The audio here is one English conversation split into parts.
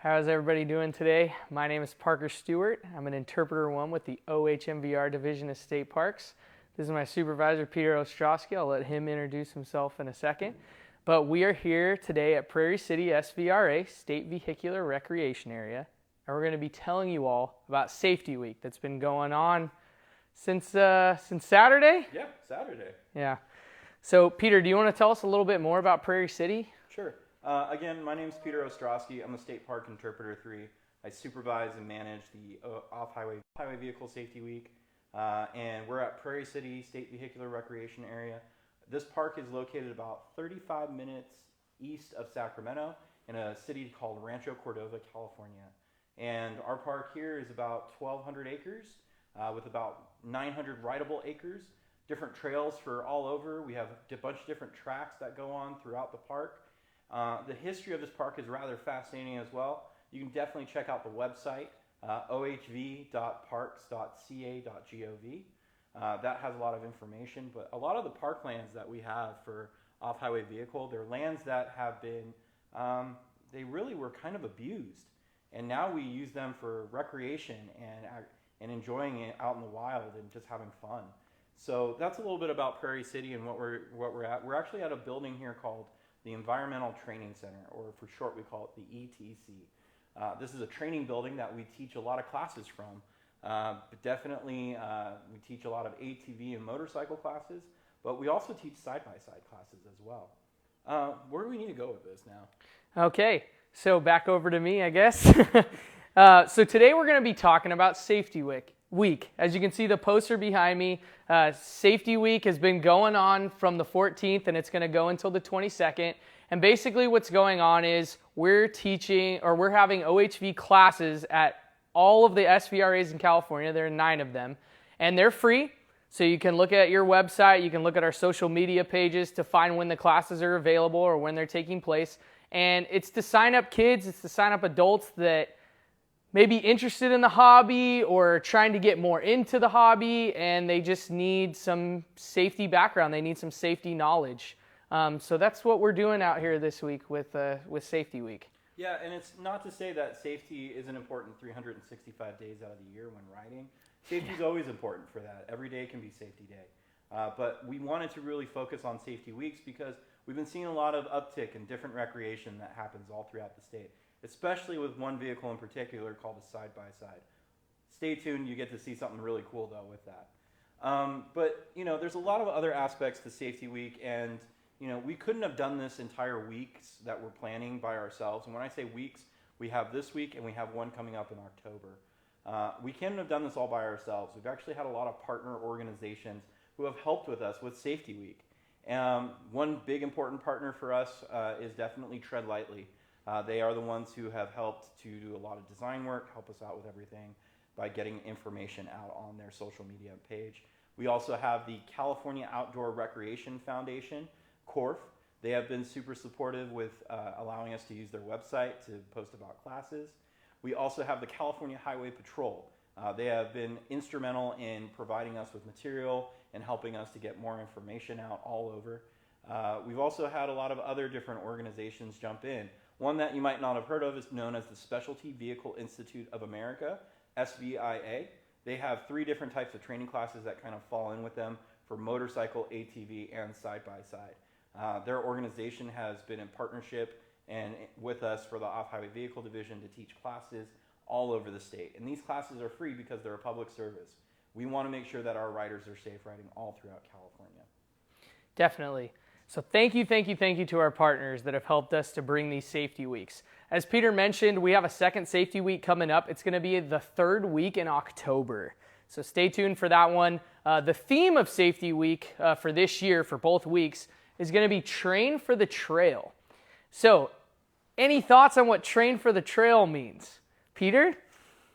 How's everybody doing today? My name is Parker Stewart. I'm an Interpreter 1 with the OHMVR Division of State Parks. This is my supervisor, Peter Ostrowski. I'll let him introduce himself in a second. But we are here today at Prairie City SVRA, State Vehicular Recreation Area, and we're going to be telling you all about Safety Week that's been going on since Saturday? Yeah, Saturday. Yeah. So, Peter, do you want to tell us a little bit more about Prairie City? Sure. Again, my name is Peter Ostrowski. I'm the State Park Interpreter 3. I supervise and manage the Off-Highway Vehicle Safety Week. And we're at Prairie City State Vehicular Recreation Area. This park is located about 35 minutes east of Sacramento in a city called Rancho Cordova, California. And our park here is about 1,200 acres with about 900 rideable acres. Different trails for all over. We have a bunch of different tracks that go on throughout the park. The history of this park is rather fascinating as well. You can definitely check out the website, ohv.parks.ca.gov. That has a lot of information, but a lot of the parklands that we have for off-highway vehicle, they're lands that have been, they really were kind of abused. And now we use them for recreation and enjoying it out in the wild and just having fun. So that's a little bit about Prairie City and what we're at. We're actually at a building here called the Environmental Training Center, or for short we call it the ETC. This is a training building that we teach a lot of classes from. But definitely we teach a lot of ATV and motorcycle classes, but we also teach side-by-side classes as well. Where do we need to go with this now? Okay, so back over to me, I guess. So today we're going to be talking about Safety Week. As you can see the poster behind me, Safety Week has been going on from the 14th and it's going to go until the 22nd. And basically what's going on is we're having OHV classes at all of the SVRAs in California. There are 9 of them, and they're free. So you can look at your website, you can look at our social media pages to find when the classes are available or when they're taking place. And it's to sign up kids, it's to sign up adults that may be interested in the hobby or trying to get more into the hobby, and they just need some safety background. They need some safety knowledge. So that's what we're doing out here this week with Safety Week. Yeah, and it's not to say that safety isn't important 365 days out of the year when riding. Safety is always important for that. Every day can be safety day. But we wanted to really focus on Safety Weeks because we've been seeing a lot of uptick in different recreation that happens all throughout the state, especially with one vehicle in particular called a side-by-side. Stay tuned, you get to see something really cool though with that. But there's a lot of other aspects to Safety Week, and we couldn't have done this entire weeks that we're planning by ourselves. And when I say weeks, we have this week and we have one coming up in October. We couldn't have done this all by ourselves. We've actually had a lot of partner organizations who have helped with us with Safety Week. One big important partner for us is definitely Tread Lightly. They are the ones who have helped to do a lot of design work, help us out with everything by getting information out on their social media page. We also have the California Outdoor Recreation Foundation, CORF. They have been super supportive with allowing us to use their website to post about classes. We also have the California Highway Patrol. They have been instrumental in providing us with material and helping us to get more information out all over. We've also had a lot of other different organizations jump in. One that you might not have heard of is known as the Specialty Vehicle Institute of America, SVIA. They have 3 different types of training classes that kind of fall in with them for motorcycle, ATV, and side-by-side. Their organization has been in partnership and with us for the Off-Highway Vehicle Division to teach classes all over the state. And these classes are free because they're a public service. We want to make sure that our riders are safe riding all throughout California. Definitely. So thank you to our partners that have helped us to bring these Safety Weeks. As Peter mentioned, we have a second Safety Week coming up. It's going to be the 3rd week in October. So stay tuned for that one. The theme of Safety Week for this year, for both weeks, is going to be Train for the Trail. So any thoughts on what Train for the Trail means? Peter?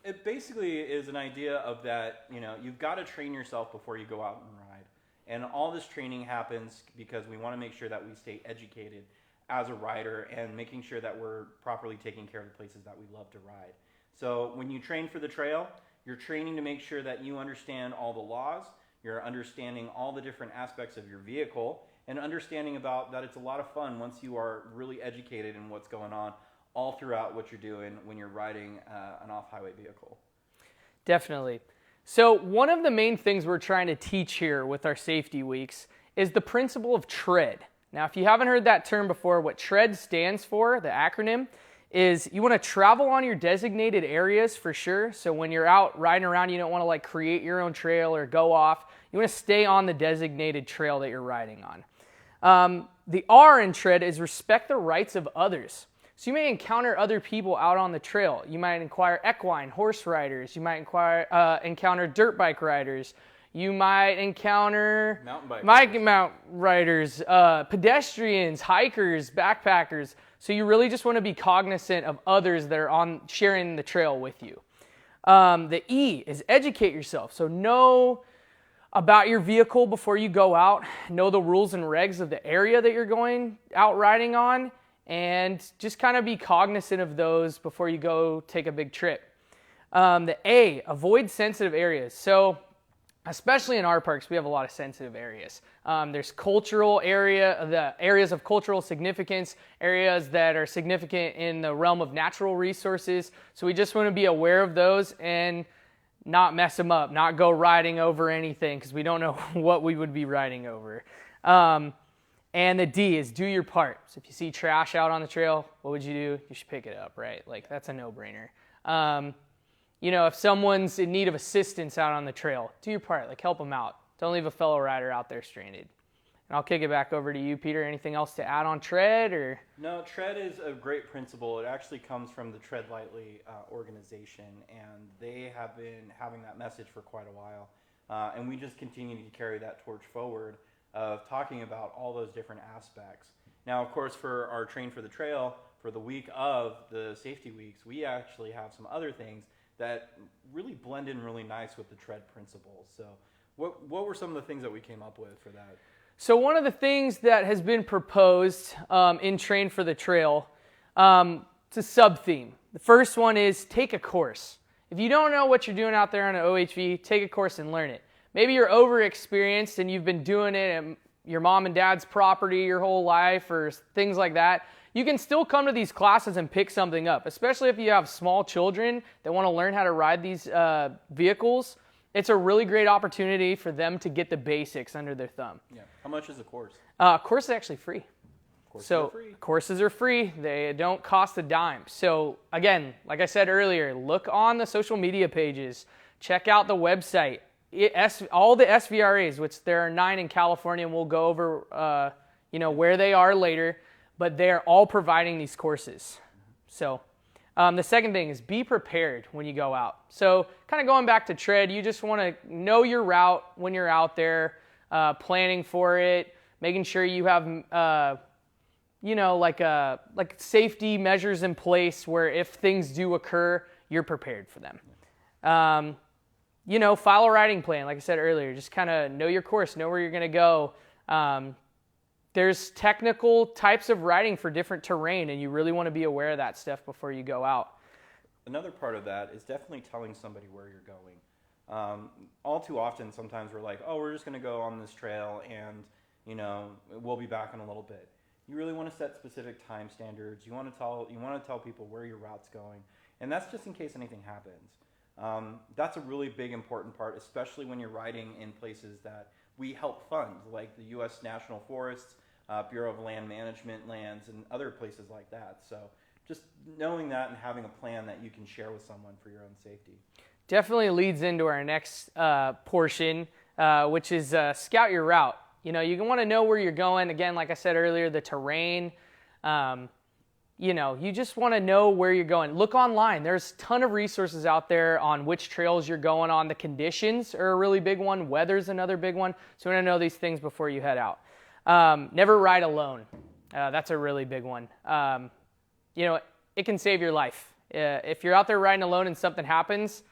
It basically is an idea of that, you've got to train yourself before you go out and ride. And all this training happens because we want to make sure that we stay educated as a rider and making sure that we're properly taking care of the places that we love to ride. So when you train for the trail, you're training to make sure that you understand all the laws, you're understanding all the different aspects of your vehicle, and understanding about that it's a lot of fun once you are really educated in what's going on all throughout what you're doing when you're riding an off-highway vehicle. Definitely. So one of the main things we're trying to teach here with our safety weeks is the principle of tread. Now, if you haven't heard that term before, what tread stands for, the acronym, is you want to travel on your designated areas for sure. So when you're out riding around, you don't want to like create your own trail or go off. You want to stay on the designated trail that you're riding on. The R in tread is respect the rights of others. So you may encounter other people out on the trail. You might encounter equine horse riders. You might encounter dirt bike riders. You might encounter mountain riders, pedestrians, hikers, backpackers. So you really just want to be cognizant of others that are sharing the trail with you. The E is educate yourself. So know about your vehicle before you go out. Know the rules and regs of the area that you're going out riding on. And just kind of be cognizant of those before you go take a big trip. The A, avoid sensitive areas. So especially in our parks, we have a lot of sensitive areas. There's the areas of cultural significance, areas that are significant in the realm of natural resources. So we just want to be aware of those and not mess them up, not go riding over anything because we don't know what we would be riding over. And the D is do your part. So if you see trash out on the trail, what would you do? You should pick it up, right? Like that's a no-brainer. If someone's in need of assistance out on the trail, do your part. Like help them out. Don't leave a fellow rider out there stranded. And I'll kick it back over to you, Peter. Anything else to add on tread or? No, tread is a great principle. It actually comes from the Tread Lightly organization, and they have been having that message for quite a while. And we just continue to carry that torch forward of talking about all those different aspects. Now, of course, for our Train for the Trail, for the week of the safety weeks, we actually have some other things that really blend in really nice with the tread principles. So what were some of the things that we came up with for that? So one of the things that has been proposed in Train for the Trail, it's a sub-theme. The first one is take a course. If you don't know what you're doing out there on an OHV, take a course and learn it. Maybe you're over-experienced and you've been doing it at your mom and dad's property your whole life or things like that. You can still come to these classes and pick something up, especially if you have small children that want to learn how to ride these vehicles. It's a really great opportunity for them to get the basics under their thumb. Yeah. How much is a course? Course is actually free. Courses are free. They don't cost a dime. So again, like I said earlier, look on the social media pages. Check out the website. All the SVRAs, which there are 9 in California, and we'll go over where they are later, but they're all providing these courses. So the second thing is be prepared when you go out. So kind of going back to tread, you just want to know your route when you're out there, planning for it, making sure you have like safety measures in place where if things do occur, you're prepared for them. File a riding plan, like I said earlier. Just kind of know your course, know where you're going to go. There's technical types of riding for different terrain, and you really want to be aware of that stuff before you go out. Another part of that is definitely telling somebody where you're going. All too often, sometimes we're like, oh, we're just going to go on this trail, and we'll be back in a little bit. You really want to set specific time standards. You want to tell people where your route's going, and that's just in case anything happens. That's a really big important part, especially when you're riding in places that we help fund, like the U.S. National Forests, Bureau of Land Management lands, and other places like that. So just knowing that and having a plan that you can share with someone for your own safety. Definitely leads into our next portion, which is scout your route. You want to know where you're going. Again, like I said earlier, the terrain. You just want to know where you're going. Look online. There's a ton of resources out there on which trails you're going on. The conditions are a really big one. Weather's another big one. So you want to know these things before you head out. Never ride alone. That's a really big one. It can save your life. If you're out there riding alone and something happens,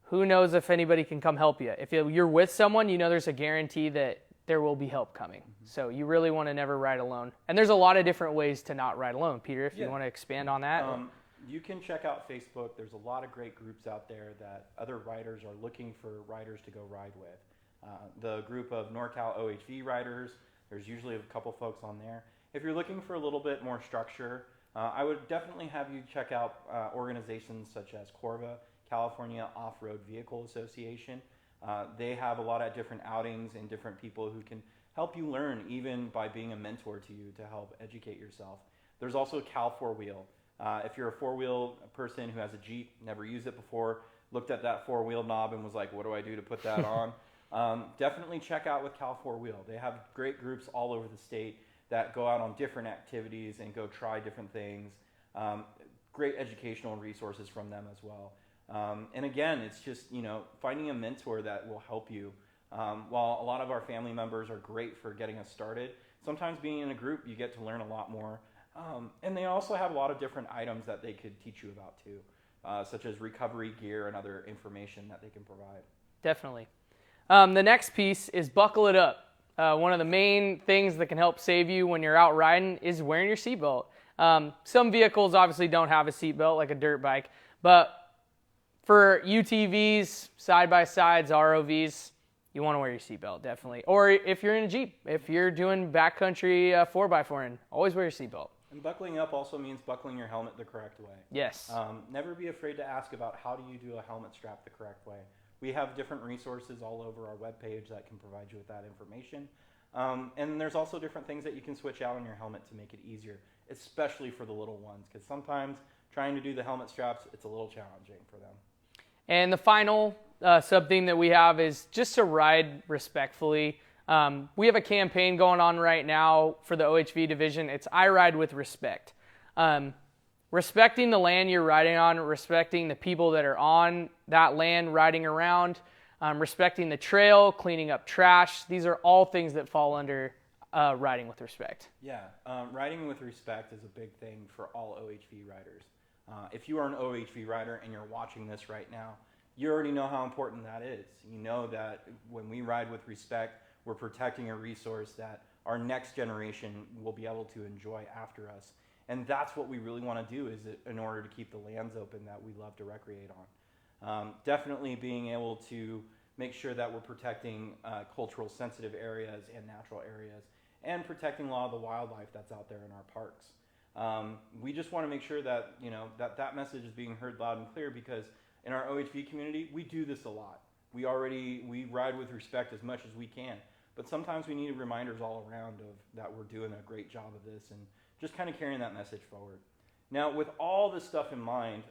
who knows if anybody can come help you. If you're with someone, there's a guarantee that there will be help coming. Mm-hmm. So you really want to never ride alone. And there's a lot of different ways to not ride alone. Peter, if you want to expand on that. You can check out Facebook. There's a lot of great groups out there that other riders are looking for riders to go ride with. The group of NorCal OHV riders, there's usually a couple folks on there. If you're looking for a little bit more structure, I would definitely have you check out organizations such as Corva, California Off-Road Vehicle Association. They have a lot of different outings and different people who can help you learn, even by being a mentor to you to help educate yourself. There's also Cal 4-Wheel. If you're a 4-wheel person who has a Jeep, never used it before, looked at that 4-wheel knob and was like, what do I do to put that on? Definitely check out with Cal 4-Wheel. They have great groups all over the state that go out on different activities and go try different things. Great educational resources from them as well. And again, it's just, finding a mentor that will help you. While a lot of our family members are great for getting us started, sometimes being in a group, you get to learn a lot more. And they also have a lot of different items that they could teach you about too, such as recovery gear and other information that they can provide. Definitely. The next piece is buckle it up. One of the main things that can help save you when you're out riding is wearing your seatbelt. Some vehicles obviously don't have a seatbelt, like a dirt bike, but for UTVs, side-by-sides, ROVs, you want to wear your seatbelt, definitely. Or if you're in a Jeep, if you're doing backcountry 4x4, always wear your seatbelt. And buckling up also means buckling your helmet the correct way. Yes. Never be afraid to ask about how do you do a helmet strap the correct way. We have different resources all over our webpage that can provide you with that information. And there's also different things that you can switch out on your helmet to make it easier, especially for the little ones, because sometimes trying to do the helmet straps, it's a little challenging for them. And the final sub-theme that we have is just to ride respectfully. We have a campaign going on right now for the OHV division. It's I Ride with Respect. Respecting the land you're riding on, respecting the people that are on that land riding around, respecting the trail, cleaning up trash. These are all things that fall under riding with respect. Yeah, riding with respect is a big thing for all OHV riders. If you are an OHV rider and you're watching this right now, you already know how important that is. You know that when we ride with respect, we're protecting a resource that our next generation will be able to enjoy after us. And that's what we really want to do, is in order to keep the lands open that we love to recreate on. Definitely being able to make sure that we're protecting cultural sensitive areas and natural areas, and protecting a lot of the wildlife that's out there in our parks. We just want to make sure that that message is being heard loud and clear, because in our OHV community, we do this a lot. We ride with respect as much as we can, but sometimes we need reminders all around that we're doing a great job of this, and just kind of carrying that message forward. Now, with all this stuff in mind,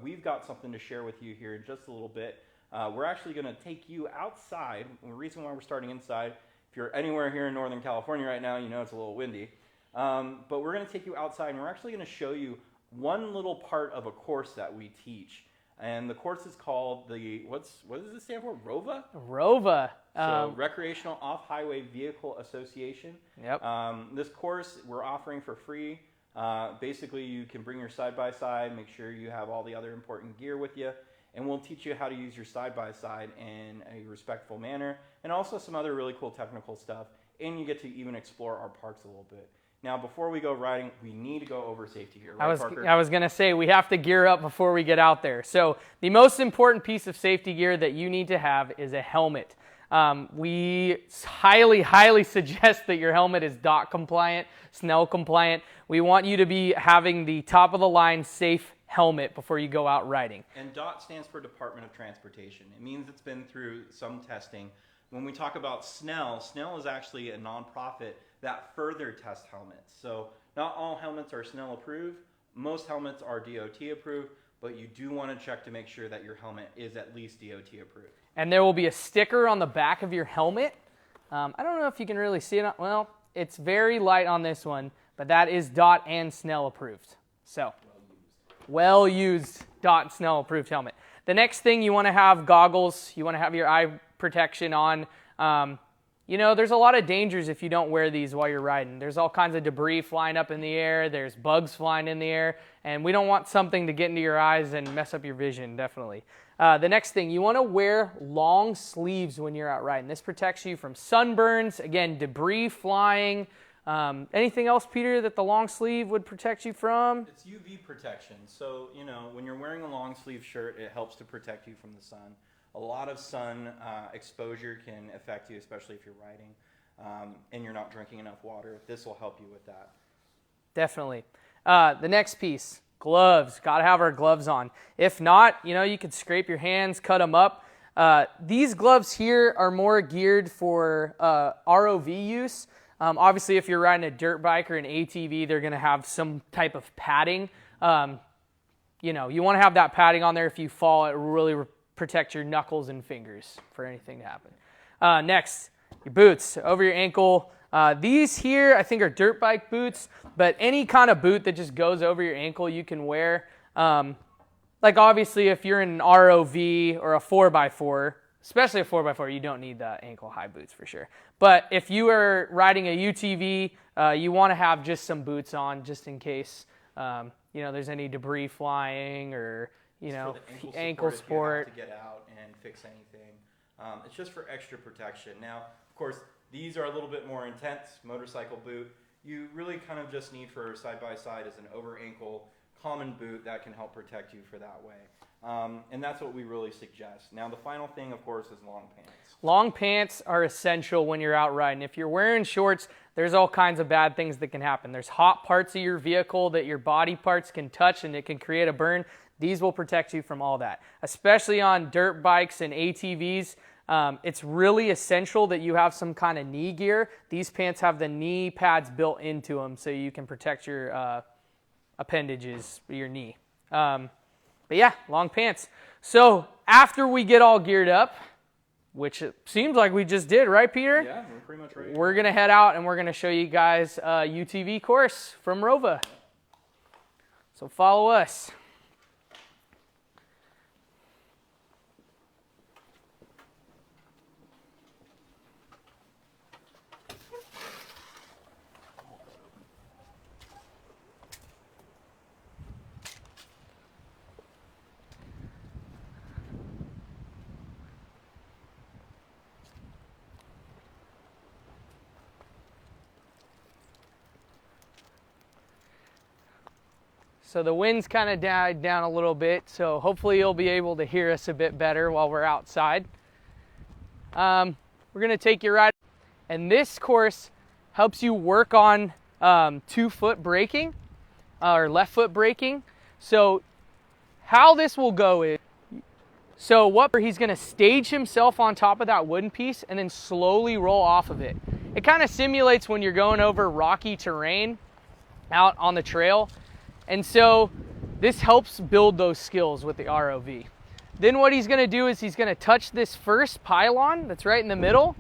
we've got something to share with you here in just a little bit. We're actually going to take you outside. And the reason why we're starting inside, if you're anywhere here in Northern California right now, you know it's a little windy. But we're going to take you outside, and we're actually going to show you one little part of a course that we teach. And the course is called what does it stand for? ROVA? ROVA. So Recreational Off-Highway Vehicle Association. Yep. This course we're offering for free. Basically, you can bring your side-by-side, make sure you have all the other important gear with you, and we'll teach you how to use your side-by-side in a respectful manner, and also some other really cool technical stuff, and you get to even explore our parks a little bit. Now, before we go riding, we need to go over safety gear, right, Parker? I was going to say, we have to gear up before we get out there. So the most important piece of safety gear that you need to have is a helmet. We highly, highly suggest that your helmet is DOT compliant, Snell compliant. We want you to be having the top of the line safe helmet before you go out riding. And DOT stands for Department of Transportation. It means it's been through some testing. When we talk about Snell is actually a nonprofit that further tests helmets. So not all helmets are Snell approved. Most helmets are DOT approved, but you do want to check to make sure that your helmet is at least DOT approved. And there will be a sticker on the back of your helmet. I don't know if you can really see it. Well, it's very light on this one, but that is DOT and Snell approved. So, well used DOT and Snell approved helmet. The next thing, you want to have goggles. You want to have your eye protection on. There's a lot of dangers if you don't wear these while you're riding. There's all kinds of debris flying up in the air. There's bugs flying in the air. And we don't want something to get into your eyes and mess up your vision, definitely. The next thing, you want to wear long sleeves when you're out riding. This protects you from sunburns, again, debris flying. Anything else, Peter, that the long sleeve would protect you from? It's UV protection. So, when you're wearing a long sleeve shirt, it helps to protect you from the sun. A lot of sun exposure can affect you, especially if you're riding and you're not drinking enough water. This will help you with that. Definitely. The next piece, gloves. Got to have our gloves on. If not, you could scrape your hands, cut them up. These gloves here are more geared for ROV use. Obviously, if you're riding a dirt bike or an ATV, they're going to have some type of padding. You want to have that padding on there. If you fall, it will really protect your knuckles and fingers for anything to happen. Next, your boots over your ankle. These here, I think, are dirt bike boots, but any kind of boot that just goes over your ankle you can wear. Like obviously, if you're in an ROV or a 4x4, especially a 4x4, you don't need the ankle high boots for sure. But if you are riding a UTV, you want to have just some boots on just in case there's any debris flying or ankle support. If you have to get out and fix anything. It's just for extra protection. Now, of course, these are a little bit more intense. Motorcycle boot, you really kind of just need for side-by-side as an over-ankle common boot that can help protect you for that way. And that's what we really suggest. Now, the final thing, of course, is long pants. Long pants are essential when you're out riding. If you're wearing shorts, there's all kinds of bad things that can happen. There's hot parts of your vehicle that your body parts can touch and it can create a burn. These will protect you from all that, especially on dirt bikes and ATVs. It's really essential that you have some kind of knee gear. These pants have the knee pads built into them so you can protect your appendages, your knee. But yeah, long pants. So after we get all geared up, which it seems like we just did, right, Peter? Yeah, we're pretty much ready. We're going to head out and we're going to show you guys a UTV course from Rova. So follow us. So the wind's kind of died down a little bit, so hopefully you'll be able to hear us a bit better while we're outside. We're going to take you right, and this course helps you work on 2-foot braking or left foot braking. So how this will go is, he's going to stage himself on top of that wooden piece and then slowly roll off of it. It kind of simulates when you're going over rocky terrain out on the trail. And so this helps build those skills with the ROV. Then what he's going to do is he's going to touch this first pylon that's right in the middle.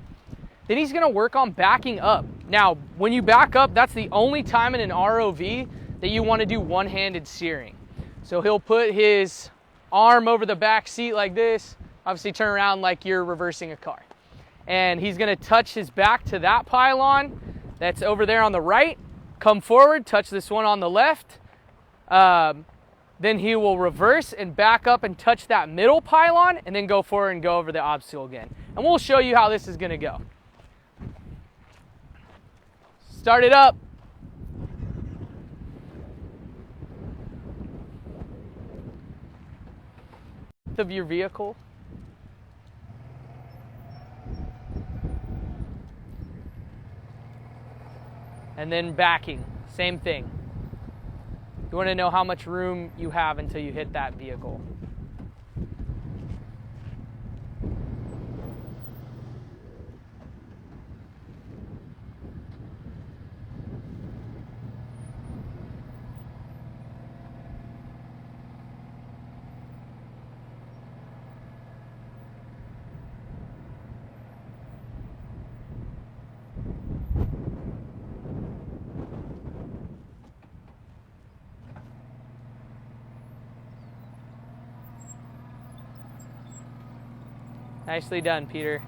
Then he's going to work on backing up. Now, when you back up, that's the only time in an ROV that you want to do one-handed steering. So he'll put his arm over the back seat like this, obviously turn around like you're reversing a car. And he's going to touch his back to that pylon that's over there on the right, come forward, touch this one on the left. Then he will reverse and back up and touch that middle pylon and then go forward and go over the obstacle again. And we'll show you how this is going to go. Start it up. Of your vehicle. And then backing, same thing. You want to know how much room you have until you hit that vehicle. Nicely done, Peter.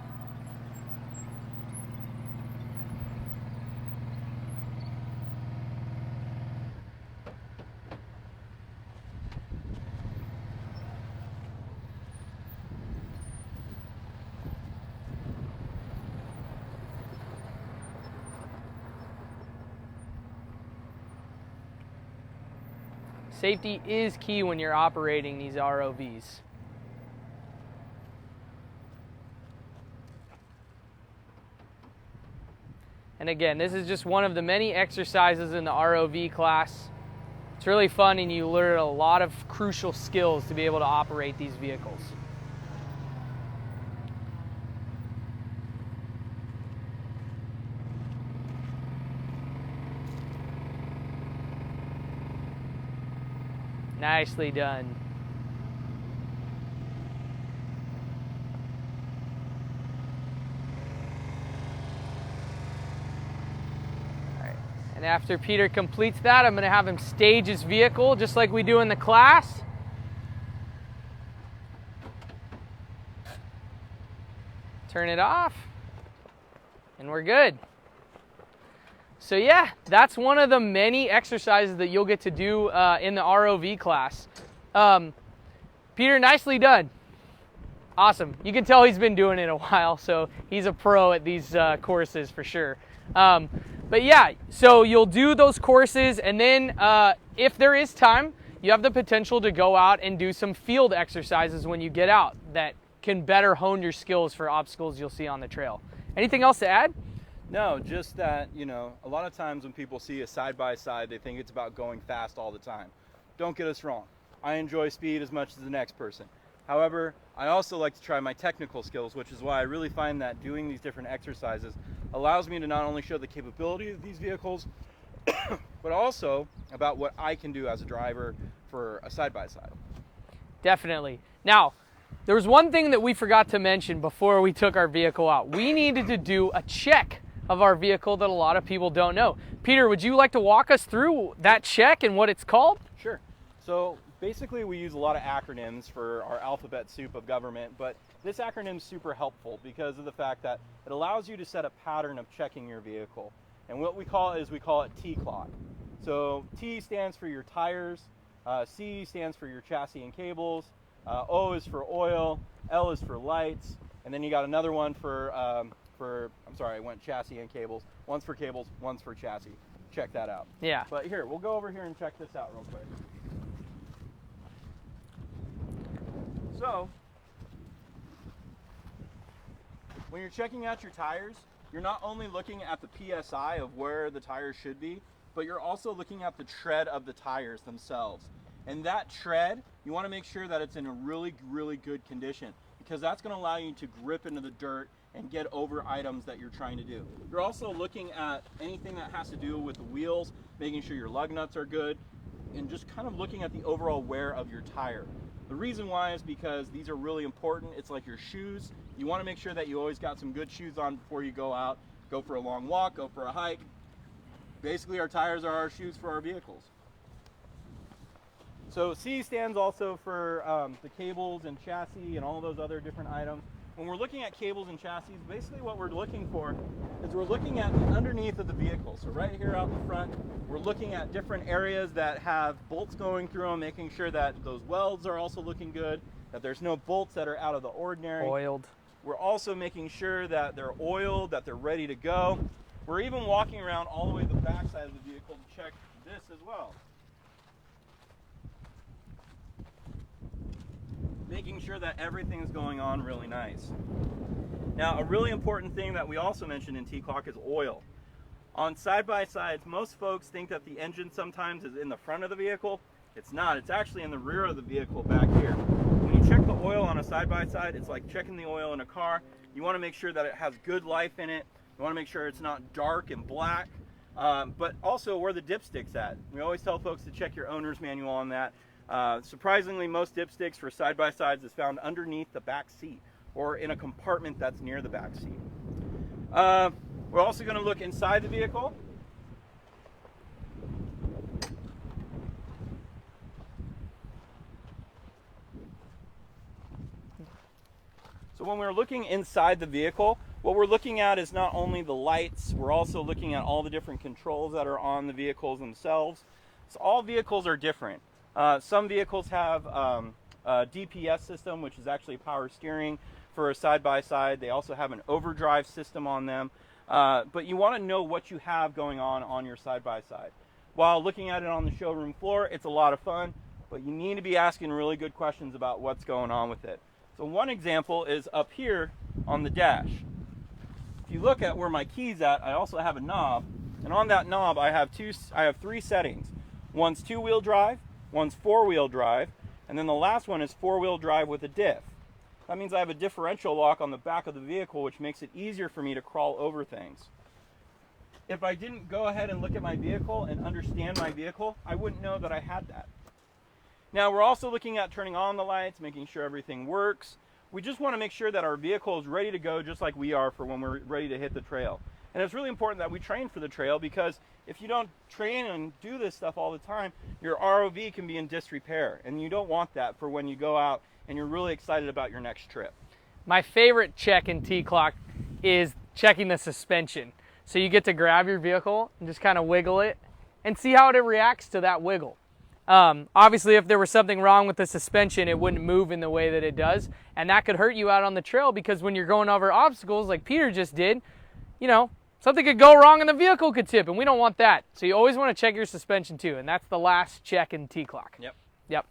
Safety is key when you're operating these ROVs. And again, this is just one of the many exercises in the ROV class. It's really fun, and you learn a lot of crucial skills to be able to operate these vehicles. Nicely done. And after Peter completes that, I'm going to have him stage his vehicle just like we do in the class. Turn it off, and we're good. So yeah, that's one of the many exercises that you'll get to do in the ROV class. Peter, nicely done. Awesome. You can tell he's been doing it a while, so he's a pro at these courses for sure. But yeah, so you'll do those courses, and then if there is time, you have the potential to go out and do some field exercises when you get out that can better hone your skills for obstacles you'll see on the trail. Anything else to add? No, just that, you know, a lot of times when people see a side-by-side, they think it's about going fast all the time. Don't get us wrong. I enjoy speed as much as the next person. However, I also like to try my technical skills, which is why I really find that doing these different exercises allows me to not only show the capability of these vehicles, but also about what I can do as a driver for a side-by-side. Definitely. Now, there was one thing that we forgot to mention before we took our vehicle out. We needed to do a check of our vehicle that a lot of people don't know. Peter, would you like to walk us through that check and what it's called? Sure. So basically we use a lot of acronyms for our alphabet soup of government, but this acronym is super helpful because of the fact that it allows you to set a pattern of checking your vehicle. And what we call it T-clock. So T stands for your tires, C stands for your chassis and cables, O is for oil, L is for lights, and then you got another one for I'm sorry, I went chassis and cables. One's for cables, one's for chassis. Check that out. Yeah. But here, we'll go over here and check this out real quick. So, when you're checking out your tires, you're not only looking at the PSI of where the tires should be, but you're also looking at the tread of the tires themselves. And that tread, you want to make sure that it's in a really, really good condition, because that's going to allow you to grip into the dirt and get over items that you're trying to do. You're also looking at anything that has to do with the wheels, making sure your lug nuts are good, and just kind of looking at the overall wear of your tire. The reason why is because these are really important. It's like your shoes. You want to make sure that you always got some good shoes on before you go out, go for a long walk, go for a hike. Basically, our tires are our shoes for our vehicles. So C stands also for the cables and chassis and all those other different items. When we're looking at cables and chassis, basically what we're looking for is we're looking at the underneath of the vehicle. So right here out in front, we're looking at different areas that have bolts going through them, making sure that those welds are also looking good, that there's no bolts that are out of the ordinary. Oiled. We're also making sure that they're oiled, that they're ready to go. We're even walking around all the way to the back side of the vehicle to check this as well. Making sure that everything's going on really nice. Now, a really important thing that we also mentioned in T-Clock is oil. On side-by-sides, most folks think that the engine sometimes is in the front of the vehicle. It's not. It's actually in the rear of the vehicle back here. When you check the oil on a side-by-side, it's like checking the oil in a car. You want to make sure that it has good life in it. You want to make sure it's not dark and black, but also where the dipstick's at. We always tell folks to check your owner's manual on that. Surprisingly, most dipsticks for side-by-sides is found underneath the back seat or in a compartment that's near the back seat. We're also going to look inside the vehicle. So when we're looking inside the vehicle, what we're looking at is not only the lights, we're also looking at all the different controls that are on the vehicles themselves. So all vehicles are different. Some vehicles have a DPS system, which is actually power steering for a side-by-side. They also have an overdrive system on them. But you want to know what you have going on your side-by-side. While looking at it on the showroom floor, it's a lot of fun, but you need to be asking really good questions about what's going on with it. So one example is up here on the dash. If you look at where my key's at, I also have a knob, and on that knob I have three settings. One's 2-wheel drive, one's 4-wheel drive, and then the last one is 4-wheel drive with a diff. That means I have a differential lock on the back of the vehicle, which makes it easier for me to crawl over things. If I didn't go ahead and look at my vehicle and understand my vehicle, I wouldn't know that I had that. Now, we're also looking at turning on the lights, making sure everything works. We just want to make sure that our vehicle is ready to go just like we are for when we're ready to hit the trail. And it's really important that we train for the trail, because if you don't train and do this stuff all the time, your ROV can be in disrepair. And you don't want that for when you go out and you're really excited about your next trip. My favorite check in T-Clock is checking the suspension. So you get to grab your vehicle and just kind of wiggle it and see how it reacts to that wiggle. Obviously, if there was something wrong with the suspension, it wouldn't move in the way that it does. And that could hurt you out on the trail, because when you're going over obstacles like Peter just did, you know, something could go wrong and the vehicle could tip, and we don't want that. So you always want to check your suspension too, and that's the last check in T-Clock. Yep. Yep.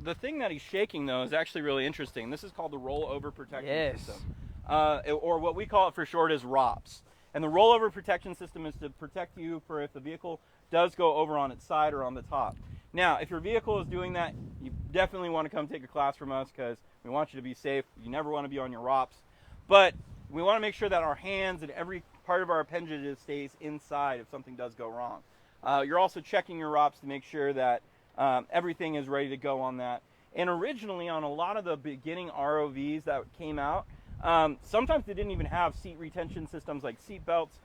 The thing that he's shaking, though, is actually really interesting. This is called the rollover protection Yes. system, or what we call it for short is ROPS. And the rollover protection system is to protect you for if the vehicle does go over on its side or on the top. Now, if your vehicle is doing that, you definitely want to come take a class from us, because we want you to be safe. You never want to be on your ROPS. But we want to make sure that our hands and every part of our appendages stays inside if something does go wrong. You're also checking your ROPS to make sure that everything is ready to go on that. And originally, on a lot of the beginning ROVs that came out, sometimes they didn't even have seat retention systems like seat belts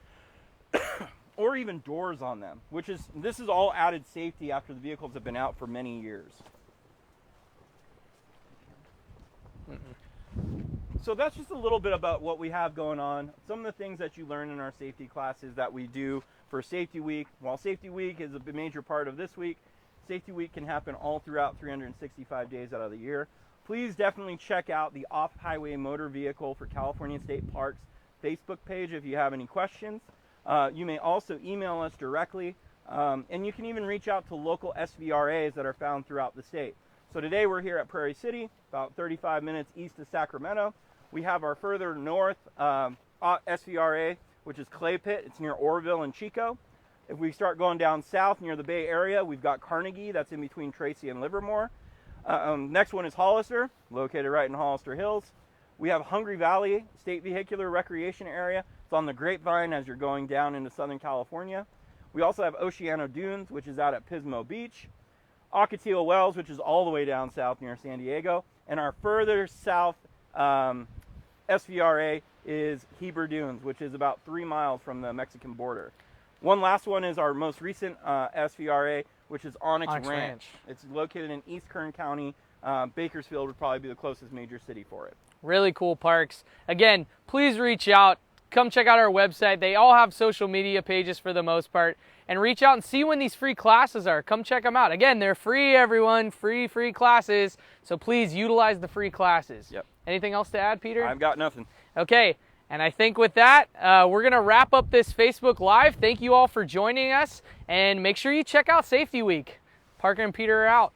or even doors on them, this is all added safety after the vehicles have been out for many years. So that's just a little bit about what we have going on. Some of the things that you learn in our safety classes that we do for Safety Week. While Safety Week is a major part of this week, Safety Week can happen all throughout 365 days out of the year. Please definitely check out the Off-Highway Motor Vehicle for California State Parks Facebook page if you have any questions. You may also email us directly, and you can even reach out to local SVRAs that are found throughout the state. So today we're here at Prairie City, about 35 minutes east of Sacramento. We have our further north SVRA, which is Clay Pit. It's near Oroville and Chico. If we start going down south near the Bay Area, we've got Carnegie, that's in between Tracy and Livermore. Next one is Hollister, located right in Hollister Hills. We have Hungry Valley State Vehicular Recreation Area. It's on the Grapevine as you're going down into Southern California. We also have Oceano Dunes, which is out at Pismo Beach. Ocotillo Wells, which is all the way down south near San Diego. And our further south SVRA is Heber Dunes, which is about 3 miles from the Mexican border. One last one is our most recent SVRA, which is Onyx Ranch. It's located in East Kern County. Bakersfield would probably be the closest major city for it. Really cool parks. Again, please reach out. Come check out our website. They all have social media pages for the most part. And reach out and see when these free classes are. Come check them out. Again, they're free, everyone. Free classes. So please utilize the free classes. Yep. Anything else to add, Peter? I've got nothing. Okay. And I think with that, we're going to wrap up this Facebook Live. Thank you all for joining us. And make sure you check out Safety Week. Parker and Peter are out.